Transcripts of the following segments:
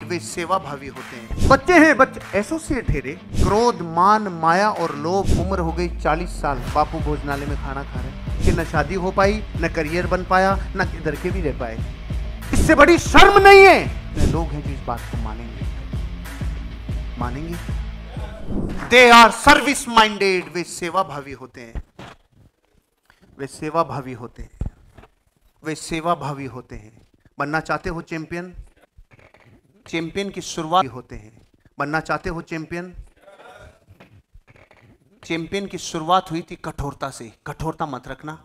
वे सेवा भावी होते हैं। बच्चे हैं, बच्चे एसोसिएट है रे। क्रोध, मान, माया और लोभ। उम्र हो गई 40 साल, बापू भोजनालय में खाना खा रहे कि न शादी हो पाई, न करियर बन पाया, न किधर के भी रह पाए। इससे बड़ी शर्म नहीं है। लोग हैं जो इस बात को मानेंगे। They are service minded. वे सेवा भावी होते हैं। वे सेवा भावी होते हैं। वे सेवा भावी होते हैं। बनना चाहते हो चैंपियन? चैंपियन की शुरुआत होते हैं। बनना चाहते हो चैंपियन? चैंपियन की शुरुआत हुई थी कठोरता से। कठोरता मत रखना।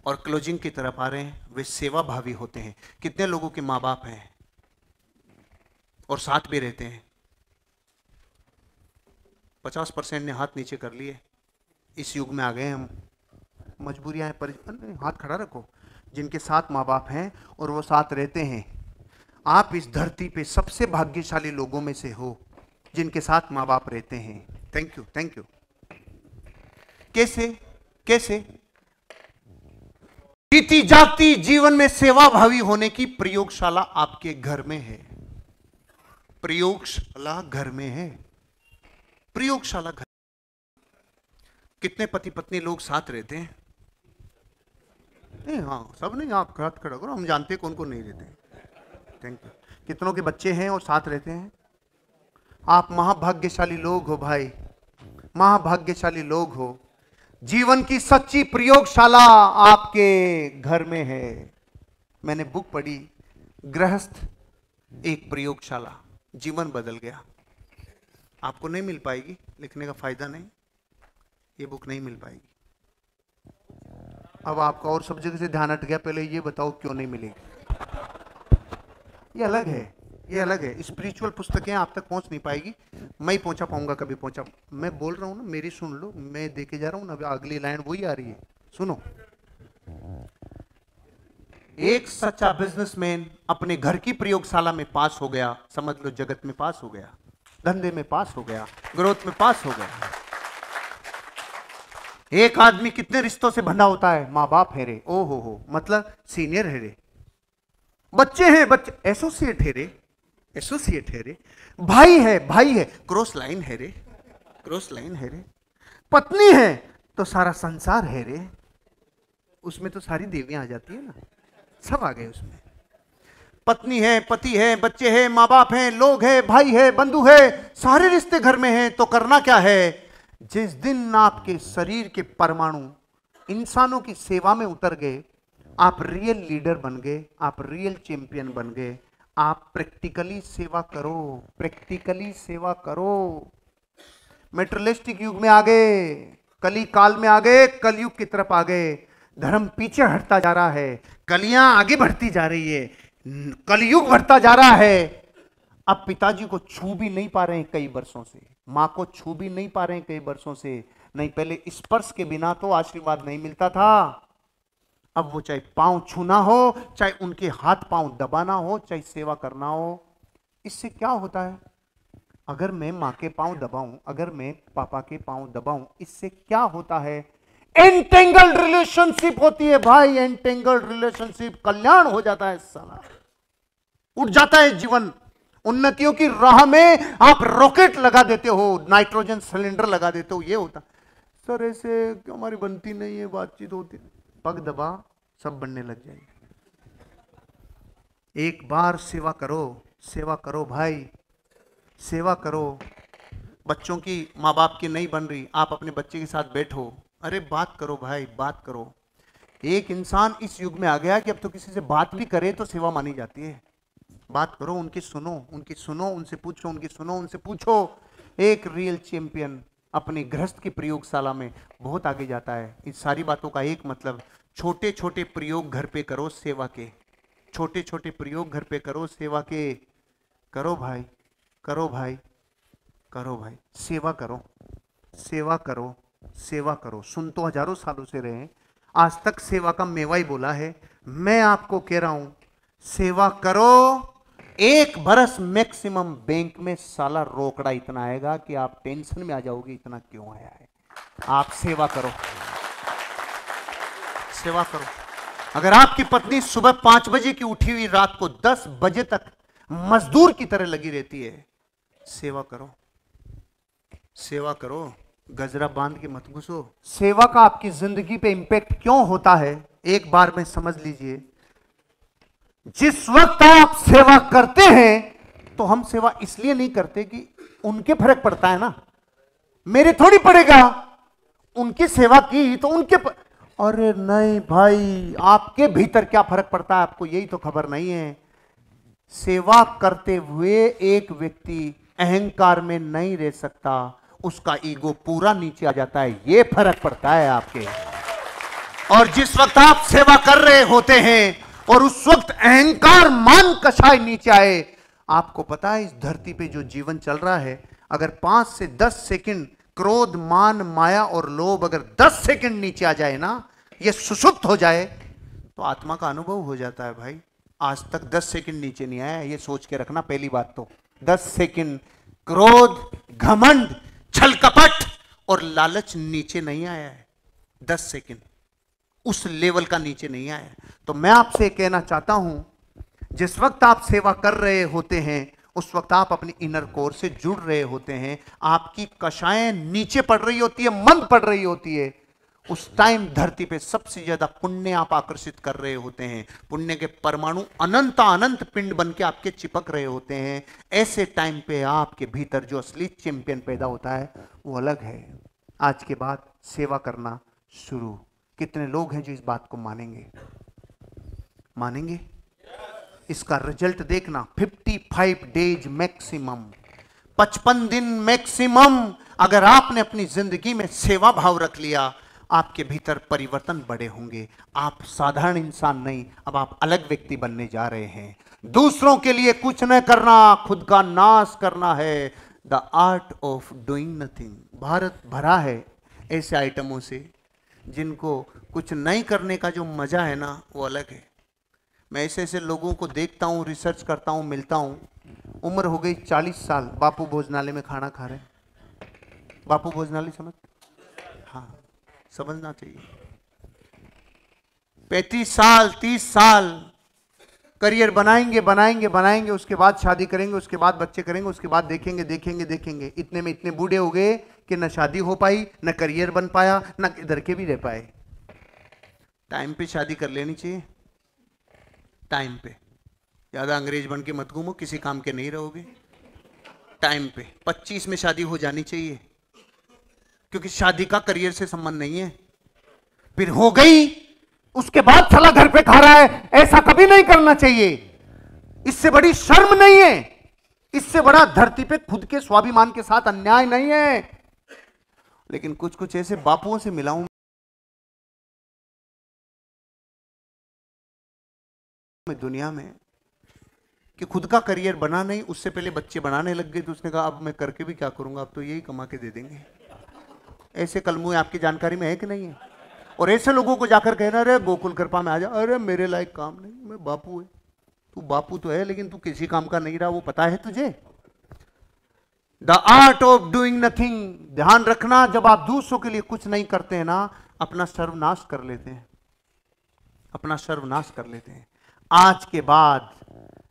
और क्लोजिंग की तरफ आ रहे हैं। वे सेवा भावी होते हैं। कितने लोगों के मां बाप हैं और साथ भी रहते हैं? 50% ने हाथ नीचे कर लिए। इस युग में आ गए हम। मजबूरियां हैं, हाथ खड़ा रखो। जिनके साथ माँ बाप हैं और वो साथ रहते हैं, आप इस धरती पे सबसे भाग्यशाली लोगों में से हो जिनके साथ माँ बाप रहते हैं। Thank you, thank you. कैसे कैसे? जीती जागती जीवन में सेवा भावी होने की प्रयोगशाला आपके घर में है। प्रयोगशाला घर में है। प्रयोगशाला घर। कितने पति पत्नी लोग साथ रहते हैं? नहीं, हाँ, सब नहीं। आप हाथ खड़ा करो, हम जानते हैं कौन कौन नहीं रहते। Thank you. कितनों के बच्चे हैं और साथ रहते हैं? आप महाभाग्यशाली लोग हो भाई, महाभाग्यशाली लोग हो। जीवन की सच्ची प्रयोगशाला आपके घर में है। मैंने बुक पढ़ी, गृहस्थ एक प्रयोगशाला। जीवन बदल गया। आपको नहीं मिल पाएगी, लिखने का फायदा नहीं, ये बुक नहीं मिल पाएगी। अब आपका और सब जगह से ध्यान हट गया। पहले ये बताओ क्यों नहीं मिलेगी? ये अलग है, ये अलग है। स्पिरिचुअल पुस्तकें आप तक पहुंच नहीं पाएगी। मैं ही पहुंचा पाऊंगा, कभी पहुंचा। मैं बोल रहा हूं ना, मेरी सुन लो। मैं देके जा रहा हूं ना, अगली लाइन वही आ रही है, सुनो। एक सच्चा बिजनेसमैन अपने घर की प्रयोगशाला में पास हो गया। समझ लो, जगत में पास हो गया, धंधे में पास हो गया, ग्रोथ में पास हो गया। एक आदमी कितने रिश्तों से बंधा होता है? माँ बाप है रे, ओ हो, मतलब सीनियर है रे। बच्चे हैं, बच्चे एसोसिएट है रे, एसोसिएट है रे। भाई है, भाई है, क्रॉस लाइन है रे, क्रॉस लाइन है रे। पत्नी है तो सारा संसार है रे। उसमें तो सारी देवियां आ जाती है ना, सब आ गए उसमें। पत्नी है, पति है, बच्चे हैं, माँ बाप हैं, लोग हैं, भाई है, बंधु है, सारे रिश्ते घर में हैं। तो करना क्या है? जिस दिन आपके शरीर के परमाणु इंसानों की सेवा में उतर गए, आप रियल लीडर बन गए, आप रियल चैंपियन बन गए। आप प्रैक्टिकली सेवा करो, प्रैक्टिकली सेवा करो। मेटेरियलिस्टिक युग में आ गए, कली काल में आ गए, कलयुग की तरफ आ गए। धर्म पीछे हटता जा रहा है, कलियां आगे बढ़ती जा रही है, कलयुग बढ़ता जा रहा है। अब पिताजी को छू भी नहीं पा रहे हैं कई वर्षों से, मां को छू भी नहीं पा रहे हैं कई वर्षों से। नहीं, पहले स्पर्श के बिना तो आशीर्वाद नहीं मिलता था। अब वो चाहे पांव छूना हो, चाहे उनके हाथ पांव दबाना हो, चाहे सेवा करना हो। इससे क्या होता है? अगर मैं मां के पांव दबाऊं, अगर मैं पापा के पांव दबाऊं, इससे क्या होता है? एंटेंगल्ड रिलेशनशिप होती है भाई, एंटेंगल्ड रिलेशनशिप। कल्याण हो जाता है साला, उठ जाता है जीवन। उन्नतियों की राह में आप रॉकेट लगा देते हो, नाइट्रोजन सिलेंडर लगा देते हो। ये होता सर, ऐसे हमारी बनती नहीं है, बातचीत होती, पग दबा, सब बनने लग जाएगी। एक बार सेवा करो, सेवा करो भाई, सेवा करो। बच्चों की माँ बाप की नहीं बन रही, आप अपने बच्चे के साथ बैठो, अरे बात करो भाई, बात करो। एक इंसान इस युग में आ गया कि अब तो किसी से बात भी करे तो सेवा मानी जाती है। बात करो, उनकी सुनो, उनकी सुनो, उनसे पूछो, उनकी सुनो, उनसे पूछो। एक रियल चैंपियन अपने गृहस्थ की प्रयोगशाला में बहुत आगे जाता है। इस सारी बातों का एक मतलब, छोटे छोटे प्रयोग घर पे करो सेवा के, छोटे छोटे प्रयोग घर पे करो सेवा के। करो भाई, करो भाई, करो भाई, सेवा करो, सेवा करो, सेवा करो। सुन तो हजारों सालों से रहे, आज तक सेवा का मेवा ही बोला है। मैं आपको कह रहा हूं, सेवा करो। 1 बरस मैक्सिमम बैंक में साला रोकड़ा इतना आएगा कि आप टेंशन में आ जाओगे, इतना क्यों आया है। आप सेवा करो, सेवा करो। अगर आपकी पत्नी सुबह 5 बजे की उठी हुई रात को 10 बजे तक मजदूर की तरह लगी रहती है। सेवा करो, सेवा करो, गजरा बांध के मत घुसो। सेवा का आपकी जिंदगी पे इंपैक्ट क्यों होता है, एक बार में समझ लीजिए। जिस वक्त आप सेवा करते हैं तो हम सेवा इसलिए नहीं करते कि उनके फर्क पड़ता है ना, मेरे थोड़ी पड़ेगा, उनकी सेवा की तो उनके अरे नहीं भाई, आपके भीतर क्या फर्क पड़ता है आपको यही तो खबर नहीं है। सेवा करते हुए एक व्यक्ति अहंकार में नहीं रह सकता, उसका ईगो पूरा नीचे आ जाता है, यह फर्क पड़ता है आपके। और जिस वक्त आप सेवा कर रहे होते हैं और उस वक्त अहंकार मान कषाय नीचे आए, आपको पता है इस धरती पे जो जीवन चल रहा है, अगर 5 से 10 सेकंड क्रोध मान माया और लोभ अगर 10 सेकंड नीचे आ जाए ना, ये सुषुप्त हो जाए, तो आत्मा का अनुभव हो जाता है। भाई आज तक 10 सेकंड नीचे नहीं आया, ये सोच के रखना। पहली बात तो 10 सेकंड क्रोध, घमंड, छल कपट और लालच नीचे नहीं आया है। 10 सेकंड उस लेवल का नीचे नहीं आया है। तो मैं आपसे कहना चाहता हूं, जिस वक्त आप सेवा कर रहे होते हैं उस वक्त आप अपनी इनर कोर से जुड़ रहे होते हैं, आपकी कषाएं नीचे पड़ रही होती है, मंद पड़ रही होती है। उस टाइम धरती पे सबसे ज्यादा पुण्य आप आकर्षित कर रहे होते हैं, पुण्य के परमाणु अनंत अनंत पिंड बन के आपके चिपक रहे होते हैं। ऐसे टाइम पे आपके भीतर जो असली चैंपियन पैदा होता है वो अलग है। आज के बाद सेवा करना शुरू। कितने लोग हैं जो इस बात को मानेंगे? मानेंगे? इसका रिजल्ट देखना, 55 डेज मैक्सिमम, 55 दिन मैक्सिमम। अगर आपने अपनी जिंदगी में सेवा भाव रख लिया, आपके भीतर परिवर्तन बड़े होंगे। आप साधारण इंसान नहीं, अब आप अलग व्यक्ति बनने जा रहे हैं। दूसरों के लिए कुछ न करना, खुद का नाश करना है। The art of doing nothing. Bharat भरा है ऐसे आइटमों से जिनको कुछ नहीं करने का जो मजा है ना, वो अलग है। मैं ऐसे ऐसे लोगों को देखता हूँ, रिसर्च करता हूँ, मिलता हूँ, उम्र हो गई 40 साल, बापू भोजनालय में खाना खा रहे हैं। बापू भोजनालय समझ? हाँ, समझना चाहिए। 35 साल 30 साल करियर बनाएंगे बनाएंगे बनाएंगे, उसके बाद शादी करेंगे, उसके बाद बच्चे करेंगे, उसके बाद देखेंगे देखेंगे देखेंगे, इतने में इतने बूढ़े हो गए कि न शादी हो पाई, न करियर बन पाया, न इधर के भी रह पाए। टाइम पे शादी कर लेनी चाहिए, टाइम पे। ज्यादा अंग्रेज बन के मत घूमो, किसी काम के नहीं रहोगे। टाइम पे 25 में शादी हो जानी चाहिए, क्योंकि शादी का करियर से संबंध नहीं है। फिर हो गई, उसके बाद साला घर पे खा रहा है, ऐसा कभी नहीं करना चाहिए। इससे बड़ी शर्म नहीं है, इससे बड़ा धरती पे खुद के स्वाभिमान के साथ अन्याय नहीं है। लेकिन कुछ कुछ ऐसे बापुओं से मिला हूं मैं दुनिया में कि खुद का करियर बना नहीं, उससे पहले बच्चे बनाने लग गए, तो उसने कहा अब मैं करके भी क्या करूंगा, अब तो यही कमा के दे देंगे। ऐसे कलमुए आपकी जानकारी में है कि नहीं है? और ऐसे लोगों को जाकर कहना, अरे गोकुल कृपा में आ जा, अरे मेरे लायक काम नहीं, मैं बापू है। तू बापू तो है लेकिन तू किसी काम का नहीं रहा, वो पता है तुझे? The art of doing nothing. ध्यान रखना, जब आप दूसरों के लिए कुछ नहीं करते हैं ना, अपना सर्वनाश कर लेते हैं, अपना सर्वनाश कर लेते हैं। आज के बाद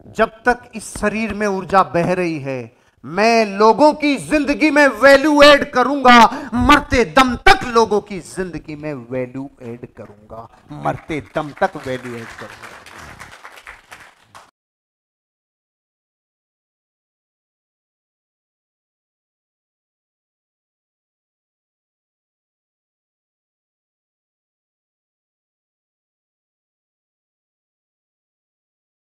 जब तक इस शरीर में ऊर्जा बह रही है, मैं लोगों की जिंदगी में वैल्यू ऐड करूंगा। मरते दम तक लोगों की जिंदगी में वैल्यू ऐड करूंगा, मरते दम तक वैल्यू ऐड करूंगा।